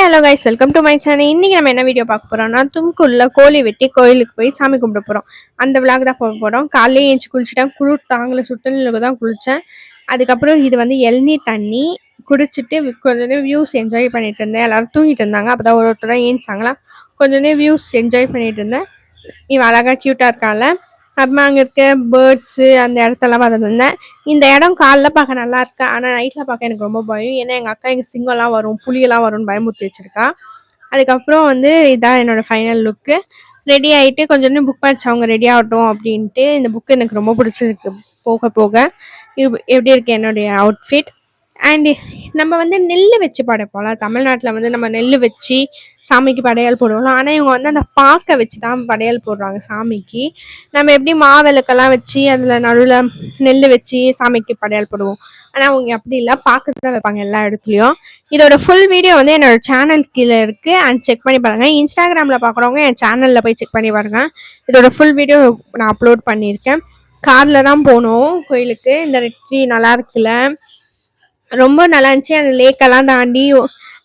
Hello guys, welcome to my channel. இன்றைக்கி நம்ம என்ன வீடியோ பார்க்க போகிறோம்னா, தும்குள்ள கோழி வெட்டி கோயிலுக்கு போய் சாமி கும்பிட போகிறோம். அந்த விளாக் தான் போக போகிறோம். காலையில் ஏஞ்சி குளிச்சுட்டேன். குளிர் தாங்கல, சுட்டலுக்கு தான் குளித்தேன். அதுக்கப்புறம் இது வந்து இளநீர் தண்ணி குடிச்சிட்டு கொஞ்ச நேரம் வியூஸ் என்ஜாய் பண்ணிட்டு இருந்தேன். எல்லோரும் தூங்கிட்டு இருந்தாங்க. அப்போ தான் ஒருத்தராக ஏஞ்சாங்களா, கொஞ்ச நேரம் வியூஸ் என்ஜாய் பண்ணிட்டு இருந்தேன். இவன் அழகாக க்யூட்டாக இருக்கான்ல. அப்புறமா அங்கே இருக்க பேர்ட்ஸு அந்த இடத்தெல்லாம் பார்த்துட்டு இருந்தேன். இந்த இடம் காலைல பார்க்க நல்லா இருக்கு, ஆனால் நைட்டில் பார்க்க எனக்கு ரொம்ப பயம். ஏன்னா எங்கள் அக்கா எங்கள் சிங்கம்லாம் வரும், புளியெல்லாம் வரும்னு பயமுறுத்தி வச்சிருக்கா. அதுக்கப்புறம் வந்து இதான் என்னோடய ஃபைனல் லுக்கு. ரெடி ஆகிட்டு கொஞ்சம் நேரம் புக் படிச்சு அவங்க ரெடி ஆகட்டும் அப்படின்ட்டு. இந்த புக்கு எனக்கு ரொம்ப பிடிச்சிருக்கு. போக போக எப்படி இருக்கு என்னுடைய அவுட்ஃபிட். அண்டு நம்ம வந்து நெல் வச்சு படைப்போம்ல, தமிழ்நாட்டில் வந்து நம்ம நெல் வச்சு சாமிக்கு படையல் போடுவோம். ஆனால் இவங்க வந்து அந்த பாக்கை வச்சு தான் படையல் போடுறாங்க சாமிக்கு. நம்ம எப்படி மாவிளக்கெல்லாம் வச்சு அதில் நடுவில் நெல் வச்சு சாமிக்கு படையல் போடுவோம். ஆனால் அவங்க அப்படி இல்லை, பாக்கு தான் வைப்பாங்க எல்லா இடத்துலையும். இதோட ஃபுல் வீடியோ வந்து என்னோட சேனல் கீழே இருக்குது, அண்ட் செக் பண்ணி பாருங்கள். இன்ஸ்டாகிராமில் பார்க்குறவங்க என் சேனலில் போய் செக் பண்ணி பாருங்கள். இதோட ஃபுல் வீடியோ நான் அப்லோட் பண்ணியிருக்கேன். காரில் தான் போனோம் கோயிலுக்கு. இந்த ரெட்டி நல்லா இருக்குல்ல, ரொம்ப நல்லா இருந்துச்சு. அந்த லேக்கெல்லாம் தாண்டி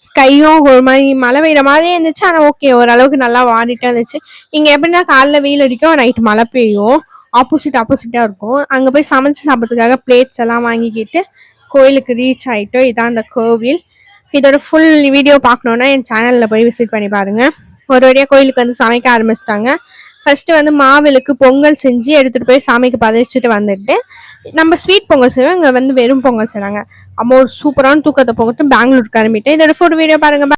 ஸ்கையும் ஒரு மாதிரி மழை பெய்கிற மாதிரியே இருந்துச்சு. ஆனால் ஓகே, ஓரளவுக்கு நல்லா வாடிட்டு இருந்துச்சு. இங்கே எப்படின்னா காலைல வெயில் அடிக்கும், நைட்டு மழை பெய்யும். ஆப்போசிட்டாக இருக்கும். அங்கே போய் சமைச்சு சாப்பிட்றதுக்காக பிளேட்ஸ் எல்லாம் வாங்கிக்கிட்டு கோயிலுக்கு ரீச் ஆகிட்டோம். இதான் அந்த கோவில். இதோட ஃபுல் வீடியோ பார்க்கணுன்னா என் சேனலில் போய் விசிட் பண்ணி பாருங்கள். ஒரு வழியாக கோயிலுக்கு வந்து சமைக்க ஆரம்பிச்சிட்டாங்க. ஃபஸ்ட்டு வந்து மாவிளக்கு பொங்கல் செஞ்சு எடுத்துகிட்டு போய் சாமிக்கு பதைச்சிட்டு வந்துட்டு நம்ம ஸ்வீட் பொங்கல் செய்வோம். இங்கே வந்து வெறும் பொங்கல் செய்கிறாங்க. அம்மா ஒரு சூப்பரான தூக்கத்தை போகட்டும் பெங்களூருக்கு கிளம்பிட்டேன். இதோட ஃபுட் வீடியோ பாருங்கள்.